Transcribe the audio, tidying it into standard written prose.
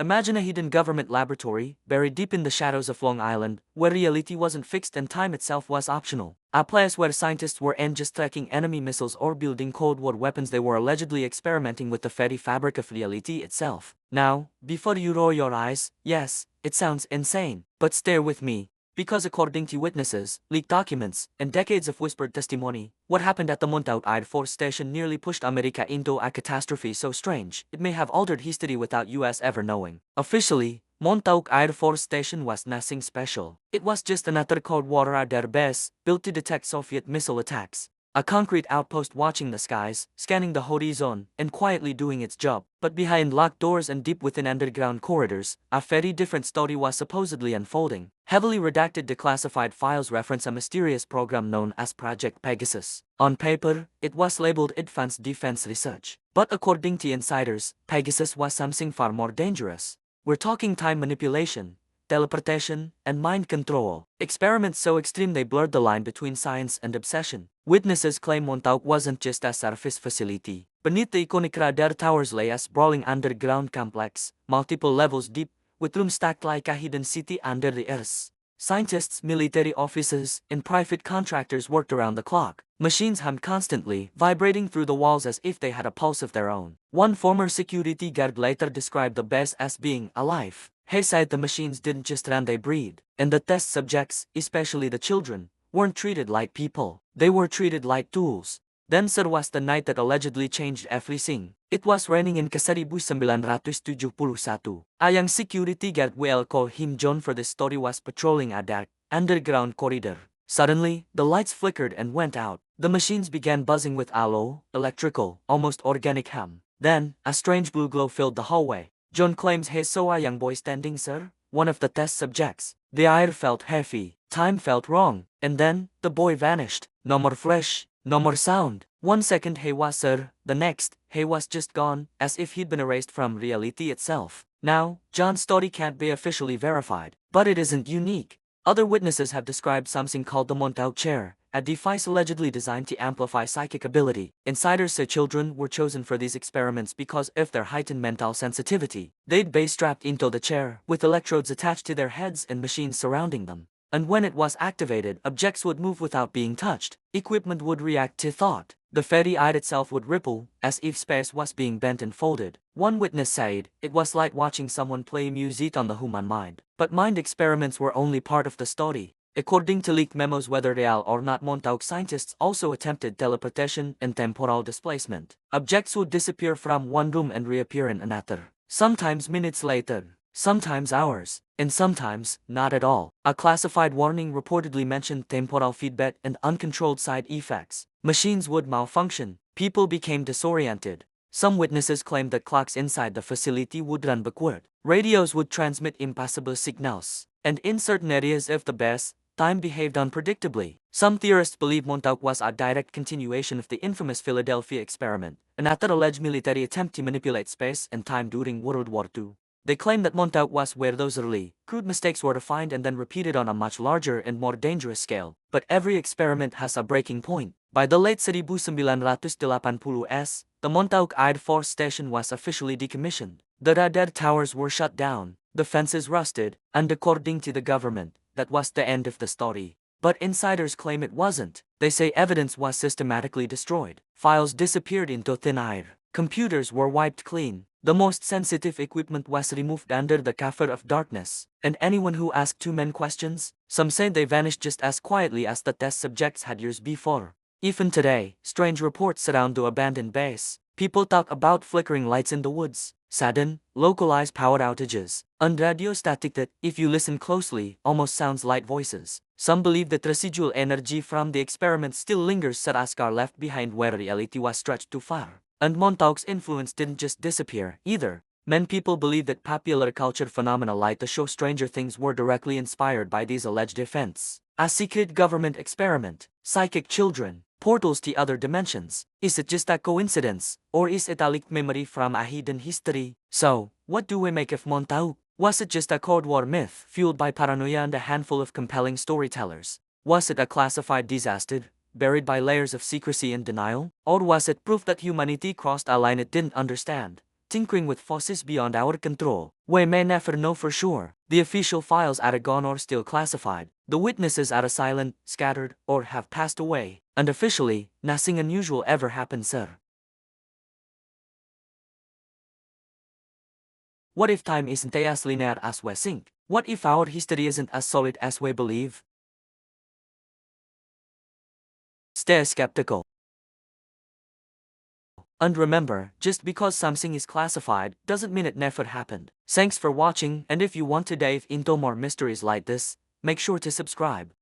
Imagine a hidden government laboratory, buried deep in the shadows of Long Island, where reality wasn't fixed and time itself was optional. A place where scientists weren't just tracking enemy missiles or building Cold War weapons, they were allegedly experimenting with the very fabric of reality itself. Now, before you roll your eyes, yes, it sounds insane, but stay with me. Because according to witnesses, leaked documents, and decades of whispered testimony, what happened at the Montauk Air Force Station nearly pushed America into a catastrophe so strange, it may have altered history without US ever knowing. Officially, Montauk Air Force Station was nothing special. It was just another Cold War air base, built to detect Soviet missile attacks. A concrete outpost watching the skies, scanning the horizon, and quietly doing its job. But behind locked doors and deep within underground corridors, a very different story was supposedly unfolding. Heavily redacted declassified files reference a mysterious program known as Project Pegasus. On paper, it was labeled Advanced Defense Research. But according to insiders, Pegasus was something far more dangerous. We're talking time manipulation, teleportation, and mind control. Experiments so extreme they blurred the line between science and obsession. Witnesses claim Montauk wasn't just a surface facility. Beneath the iconic radar towers lay a sprawling underground complex, multiple levels deep, with rooms stacked like a hidden city under the earth. Scientists, military officers, and private contractors worked around the clock. Machines hummed constantly, vibrating through the walls as if they had a pulse of their own. One former security guard later described the base as being alive. He said the machines didn't just run, they breathed. And the test subjects, especially the children, weren't treated like people. They were treated like tools. Then there was the night that allegedly changed everything. It was raining in 1971. A young security guard, we'll call him John for this story, was patrolling a dark, underground corridor. Suddenly, the lights flickered and went out. The machines began buzzing with a low, electrical, almost organic hum. Then, a strange blue glow filled the hallway. John claims he saw a young boy standing, sir, one of the test subjects. The air felt heavy, time felt wrong, and then, the boy vanished. No more flesh, no more sound. 1 second he was sir, the next, he was just gone, as if he'd been erased from reality itself. Now, John's story can't be officially verified, but it isn't unique. Other witnesses have described something called the Montauk chair, a device allegedly designed to amplify psychic ability. Insiders say children were chosen for these experiments because of their heightened mental sensitivity. They'd be strapped into the chair, with electrodes attached to their heads and machines surrounding them. And when it was activated, objects would move without being touched. Equipment would react to thought. The very eye itself would ripple, as if space was being bent and folded. One witness said, it was like watching someone play music on the human mind. But mind experiments were only part of the story. According to leaked memos, whether real or not, Montauk scientists also attempted teleportation and temporal displacement. Objects would disappear from one room and reappear in another. Sometimes minutes later, sometimes hours, and sometimes not at all. A classified warning reportedly mentioned temporal feedback and uncontrolled side effects. Machines would malfunction, people became disoriented. Some witnesses claimed that clocks inside the facility would run backward. Radios would transmit impossible signals. And in certain areas of the base, time behaved unpredictably. Some theorists believe Montauk was a direct continuation of the infamous Philadelphia experiment, another alleged military attempt to manipulate space and time during World War II. They claim that Montauk was where those early, crude mistakes were refined and then repeated on a much larger and more dangerous scale. But every experiment has a breaking point. By the late 1980s, the Montauk Air Force Station was officially decommissioned. The radar towers were shut down, the fences rusted, and according to the government, that was the end of the story. But insiders claim it wasn't. They say evidence was systematically destroyed. Files disappeared into thin air. Computers were wiped clean. The most sensitive equipment was removed under the cover of darkness. And anyone who asked too many questions, some say they vanished just as quietly as the test subjects had years before. Even today, strange reports surround the abandoned base. People talk about flickering lights in the woods, sudden, localized power outages, and radio static that, if you listen closely, almost sounds like voices. Some believe that residual energy from the experiment still lingers, such as are left behind where reality was stretched too far. And Montauk's influence didn't just disappear, either. Many people believe that popular culture phenomena like the show Stranger Things were directly inspired by these alleged events. A secret government experiment, psychic children, portals to other dimensions. Is it just a coincidence, or is it a leaked memory from a hidden history? So, what do we make of Montauk? Was it just a Cold War myth, fueled by paranoia and a handful of compelling storytellers? Was it a classified disaster, buried by layers of secrecy and denial? Or was it proof that humanity crossed a line it didn't understand, tinkering with forces beyond our control. We may never know for sure. The official files are gone or still classified. The witnesses are silent, scattered, or have passed away. And officially, nothing unusual ever happened, sir. What if time isn't as linear as we think? What if our history isn't as solid as we believe? Stay skeptical. And remember, just because something is classified doesn't mean it never happened. Thanks for watching, and if you want to dive into more mysteries like this, make sure to subscribe.